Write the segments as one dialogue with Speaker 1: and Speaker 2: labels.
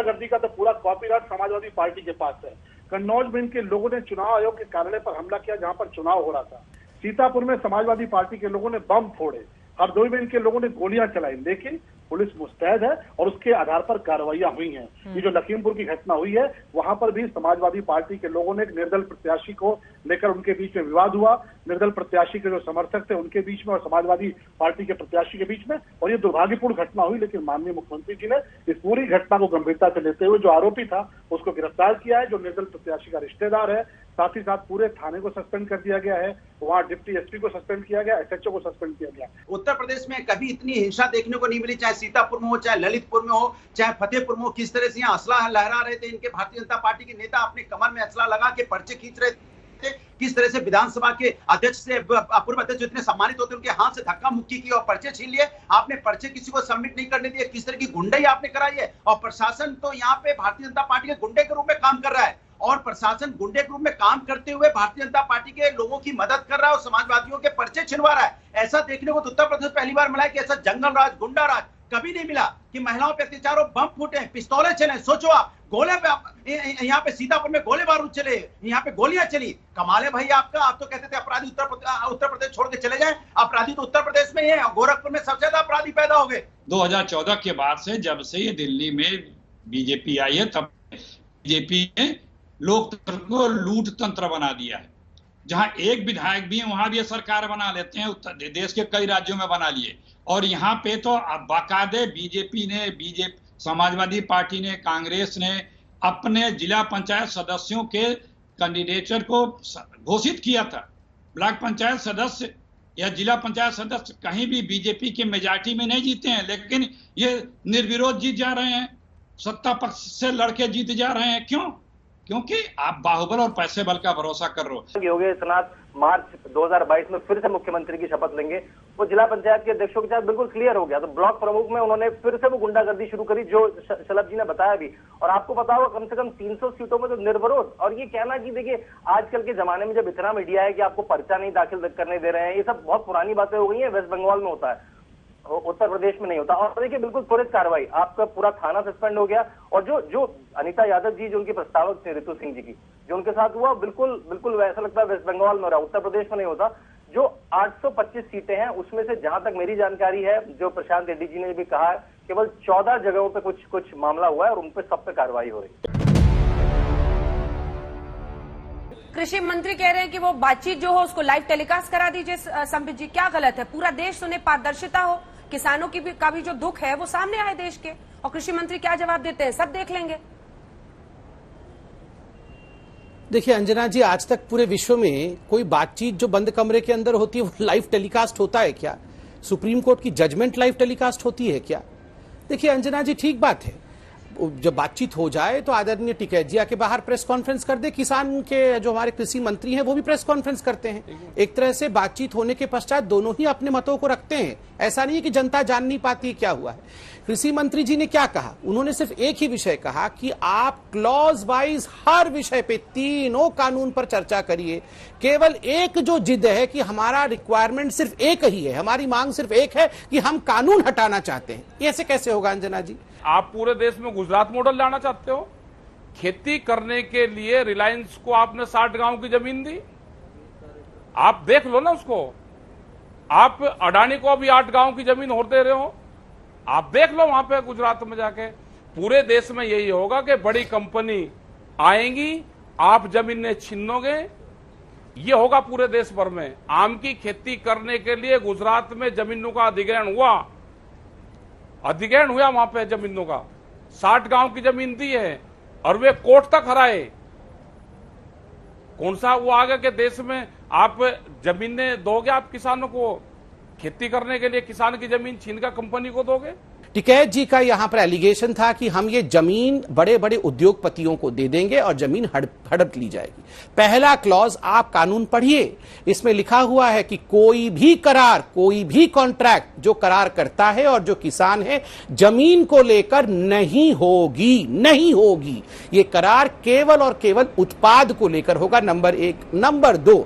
Speaker 1: गुंडागर्दी का तो पूरा कॉपीराइट समाजवादी पार्टी के पास है। कन्नौज में इनके लोगों ने चुनाव आयोग के कार्यालय पर हमला किया जहां पर चुनाव हो रहा था। सीतापुर में समाजवादी पार्टी के लोगों ने बम फोड़े। हरदोई में इनके लोगों ने गोलियां चलाई, लेकिन पुलिस मुस्तैद है और उसके आधार पर कार्रवाइयां हुई हैं। ये जो लखीमपुर की घटना हुई है, वहां पर भी समाजवादी पार्टी के लोगों ने एक निर्दल प्रत्याशी को लेकर उनके बीच में विवाद हुआ। निर्दल प्रत्याशी के जो समर्थक थे उनके बीच में और समाजवादी पार्टी के प्रत्याशी के बीच में, और ये दुर्भाग्यपूर्ण घटना हुई। लेकिन माननीय मुख्यमंत्री जी ने इस पूरी घटना को गंभीरता से लेते हुए जो आरोपी था उसको गिरफ्तार किया है, जो निर्दल प्रत्याशी का रिश्तेदार है। साथ ही साथ पूरे थाने को सस्पेंड कर दिया गया है, वहां डिप्टी एसपी को सस्पेंड किया गया, एसएचओ को सस्पेंड किया गया।
Speaker 2: उत्तर प्रदेश में कभी इतनी हिंसा देखने को नहीं मिली, चाहे सीतापुर में हो, चाहे ललितपुर में हो, चाहे फतेहपुर में हो। किस तरह से यहाँ असला लहरा रहे थे इनके भारतीय जनता पार्टी के नेता, अपने कमर में असला लगा के पर्चे खींच रहे थे। किस तरह से विधानसभा के अध्यक्ष से पूर्व अध्यक्ष जो इतने सम्मानित होते उनके हाथ से धक्का मुक्की की और पर्चे छीन लिए। आपने पर्चे किसी को सबमिट नहीं करने दिए। किस तरह की गुंडाई आपने कराई है। और प्रशासन तो यहाँ पे भारतीय जनता पार्टी के गुंडे के रूप में काम कर रहा है, और प्रशासन गुंडे के रूप में काम करते हुए भारतीय जनता पार्टी के लोगों की मदद कर रहा है और समाजवादियों के पर्चे छिनवा रहा है। ऐसा देखने को तो उत्तर प्रदेश पहली बार मिला है कि ऐसा जंगल राज, गुंडा राज कभी नहीं मिला कि महिलाओं पे अत्याचार हो, बम फूटे, पिस्तौलें चले। सोचो आप, गोले पे यहाँ पे सीतापुर में गोले बारूद चले, यहाँ पे गोलियां चली। कमाल है भाई आपका। आप तो कहते थे अपराधी उत्तर प्रदेश छोड़ के चले जाए, अपराधी तो उत्तर प्रदेश में ही है। गोरखपुर में सबसे ज्यादा अपराधी पैदा हो गए
Speaker 3: 2014 के बाद से। जब से ये दिल्ली में बीजेपी आई है तब बीजेपी ने लोकतंत्र को लूट तंत्र बना दिया है। जहां एक विधायक भी है वहां भी ये सरकार बना लेते हैं। उत्तर देश के कई राज्यों में बना लिए, और यहाँ पे तो बाकायदे बीजेपी ने, समाजवादी पार्टी ने, कांग्रेस ने अपने जिला पंचायत सदस्यों के कैंडिडेचर को घोषित किया था। ब्लॉक पंचायत सदस्य या जिला पंचायत सदस्य कहीं भी बीजेपी के मेजॉरिटी में नहीं जीते हैं, लेकिन ये निर्विरोध जीत जा रहे हैं, सत्ता पक्ष से लड़के जीत जा रहे हैं। क्यों? क्योंकि आप बाहुबल और पैसे बल का भरोसा कर रहे हो।
Speaker 4: योगी आदित्यनाथ मार्च 2022 में फिर से मुख्यमंत्री की शपथ लेंगे। वो जिला पंचायत के अध्यक्षों के साथ बिल्कुल क्लियर हो गया। तो ब्लॉक प्रमुख में उन्होंने फिर से वो गुंडागर्दी शुरू करी, जो शलभ जी ने बताया भी। और आपको पता होगा कम से कम 300 सीटों में तो निर्विरोध। और ये कहना कि देखिए आजकल के जमाने में जब इतना मीडिया है कि आपको पर्चा नहीं दाखिल करने दे रहे हैं, ये सब बहुत पुरानी बातें हो गई है। वेस्ट बंगाल में होता है, उत्तर प्रदेश में नहीं होता। और देखिए बिल्कुल त्वरित कार्रवाई, आपका पूरा थाना सस्पेंड हो गया। और जो अनीता यादव जी जो उनकी प्रस्तावक थे, ऋतु सिंह जी की, जो उनके साथ हुआ, बिल्कुल ऐसा लगता है वेस्ट बंगाल में हो रहा, उत्तर प्रदेश में नहीं होता। जो 825 सीटें हैं उसमें से जहां तक मेरी जानकारी है, जो प्रशांत रेड्डी जी ने भी कहा, केवल 14 जगहों पे कुछ मामला हुआ है और उन पे सब पे कार्रवाई हो रही है।
Speaker 5: कृषि मंत्री कह रहे हैं कि वो बातचीत जो हो उसको लाइव टेलीकास्ट करा दीजिए। संबित जी, क्या गलत है? पूरा देश सुने, पारदर्शिता हो, किसानों की का भी जो दुख है वो सामने आए देश के, और कृषि मंत्री क्या जवाब देते हैं सब देख लेंगे।
Speaker 6: देखिए अंजना जी, आज तक पूरे विश्व में कोई बातचीत जो बंद कमरे के अंदर होती है वो लाइव टेलीकास्ट होता है क्या? सुप्रीम कोर्ट की जजमेंट लाइव टेलीकास्ट होती है क्या? देखिए अंजना जी, ठीक बात है, जब बातचीत हो जाए तो आदरणीय टिकैत जी आके बाहर प्रेस कॉन्फ्रेंस कर दे। किसान के जो हमारे कृषि मंत्री हैं वो भी प्रेस कॉन्फ्रेंस करते हैं। एक तरह से बातचीत होने के पश्चात दोनों ही अपने मतों को रखते हैं। ऐसा नहीं है कि जनता जान नहीं पाती क्या हुआ है। कृषि मंत्री जी ने क्या कहा? उन्होंने सिर्फ एक ही विषय कहा कि आप क्लॉज वाइज हर विषय पे, तीनों कानून पर चर्चा करिए। केवल एक जो जिद है कि हमारा रिक्वायरमेंट सिर्फ एक ही है, हमारी मांग सिर्फ एक है कि हम कानून हटाना चाहते हैं। ऐसे कैसे होगा अंजना जी?
Speaker 7: आप पूरे देश में गुजरात मॉडल लाना चाहते हो? खेती करने के लिए रिलायंस को आपने 60 गांव की जमीन दी, आप देख लो ना उसको। आप अडानी को भी 8 गांव की जमीन और दे रहे हो, आप देख लो वहां पे गुजरात में जाके। पूरे देश में यही होगा कि बड़ी कंपनी आएंगी, आप जमीनें छीनोगे, ये होगा पूरे देश भर में। आम की खेती करने के लिए गुजरात में जमीनों का अधिग्रहण हुआ वहां पे जमीनों का। 60 गांव की जमीन दी है और वे कोर्ट तक हराए। कौन सा वो आगे के देश में आप जमीनें दोगे आप किसानों को? खेती करने के लिए किसान की जमीन छीनकर कंपनी को दोगे?
Speaker 6: टिकैत जी का यहां पर एलिगेशन था कि हम ये जमीन बड़े बड़े उद्योगपतियों को दे देंगे और जमीन हड़प ली जाएगी। पहला क्लॉज आप कानून पढ़िए, इसमें लिखा हुआ है कि कोई भी करार, कोई भी कॉन्ट्रैक्ट जो करार करता है और जो किसान है, जमीन को लेकर नहीं होगी। ये करार केवल और केवल उत्पाद को लेकर होगा, नंबर 1। नंबर 2,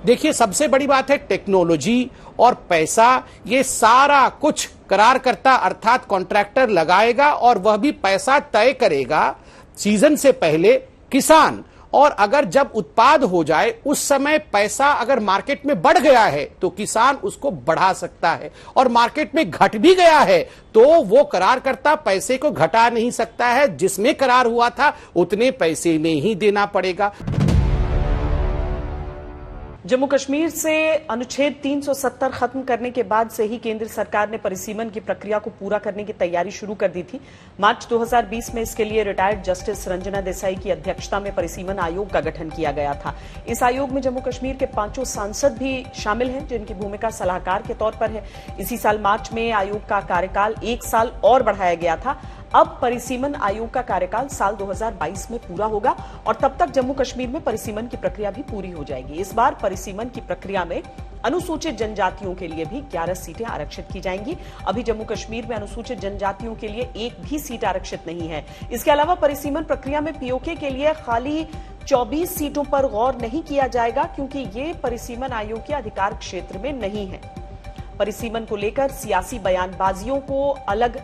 Speaker 6: देखिए, सबसे बड़ी बात है टेक्नोलॉजी और पैसा, ये सारा कुछ करारकर्ता अर्थात कॉन्ट्रैक्टर लगाएगा और वह भी पैसा तय करेगा सीजन से पहले किसान। और अगर जब उत्पाद हो जाए उस समय पैसा अगर मार्केट में बढ़ गया है तो किसान उसको बढ़ा सकता है, और मार्केट में घट भी गया है तो वो करारकर्ता पैसे को घटा नहीं सकता है। जिसमें करार हुआ था उतने पैसे में ही देना पड़ेगा।
Speaker 8: जम्मू कश्मीर से अनुच्छेद 370 खत्म करने के बाद से ही केंद्र सरकार ने परिसीमन की प्रक्रिया को पूरा करने की तैयारी शुरू कर दी थी। मार्च 2020 में इसके लिए रिटायर्ड जस्टिस रंजना देसाई की अध्यक्षता में परिसीमन आयोग का गठन किया गया था। इस आयोग में जम्मू कश्मीर के 5 सांसद भी शामिल हैं, जिनकी भूमिका सलाहकार के तौर पर है। इसी साल मार्च में आयोग का कार्यकाल 1 साल और बढ़ाया गया था। अब परिसीमन आयोग का कार्यकाल साल 2022 में पूरा होगा और तब तक जम्मू कश्मीर में परिसीमन की प्रक्रिया भी पूरी हो जाएगी। इस बार परिसीमन की प्रक्रिया में अनुसूचित जनजातियों के लिए भी 11 सीटें आरक्षित की जाएंगी। अभी जम्मू कश्मीर में अनुसूचित जनजातियों के लिए एक भी सीट आरक्षित नहीं है। इसके अलावा परिसीमन प्रक्रिया में पीओके के लिए खाली 24 सीटों पर गौर नहीं किया जाएगा, क्योंकि ये परिसीमन आयोग के अधिकार क्षेत्र में नहीं है। परिसीमन को लेकर सियासी बयानबाजियों को अलग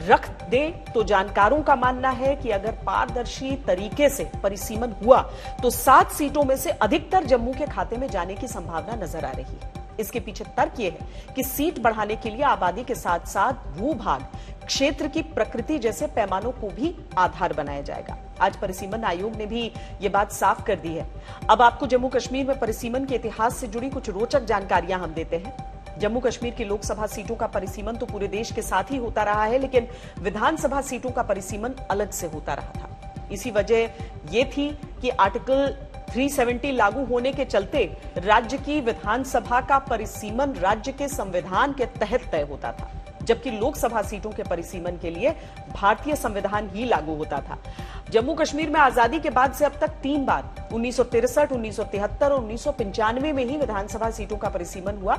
Speaker 8: रख दे तो जानकारों का मानना है कि अगर पारदर्शी तरीके से परिसीमन हुआ तो 7 सीटों में से अधिकतर जम्मू के खाते में जाने की संभावना नजर आ रही है। इसके पीछे तर्क यह है कि सीट बढ़ाने के लिए आबादी के साथ साथ भूभाग, क्षेत्र की प्रकृति जैसे पैमानों को भी आधार बनाया जाएगा। आज परिसीमन आयोग ने भी ये बात साफ कर दी है। अब आपको जम्मू कश्मीर में परिसीमन के इतिहास से जुड़ी कुछ रोचक जानकारियां हम देते हैं। जम्मू कश्मीर की लोकसभा सीटों का परिसीमन तो पूरे देश के साथ ही होता रहा है, लेकिन विधानसभा सीटों का परिसीमन अलग से होता रहा था। इसी वजह यह थी कि आर्टिकल 370 लागू होने के चलते राज्य की विधानसभा का परिसीमन राज्य के संविधान के तहत तय होता था, जबकि लोकसभा सीटों के परिसीमन के लिए भारतीय संविधान ही लागू होता था। जम्मू कश्मीर में आजादी के बाद से अब तक 3 बार 1963, 1973 और 1995 में ही विधानसभा सीटों का परिसीमन हुआ।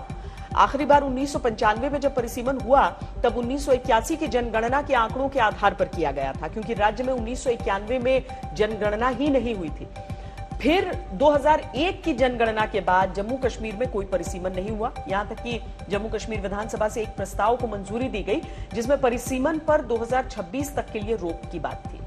Speaker 8: आखिरी बार 1995 में जब परिसीमन हुआ तब 1981 की जनगणना के आंकड़ों के आधार पर किया गया था, क्योंकि राज्य में 1991 में जनगणना ही नहीं हुई थी। फिर 2001 की जनगणना के बाद जम्मू कश्मीर में कोई परिसीमन नहीं हुआ, यहां तक कि जम्मू कश्मीर विधानसभा से एक प्रस्ताव को मंजूरी दी गई जिसमें परिसीमन पर 2026 तक के लिए रोक की बात थी।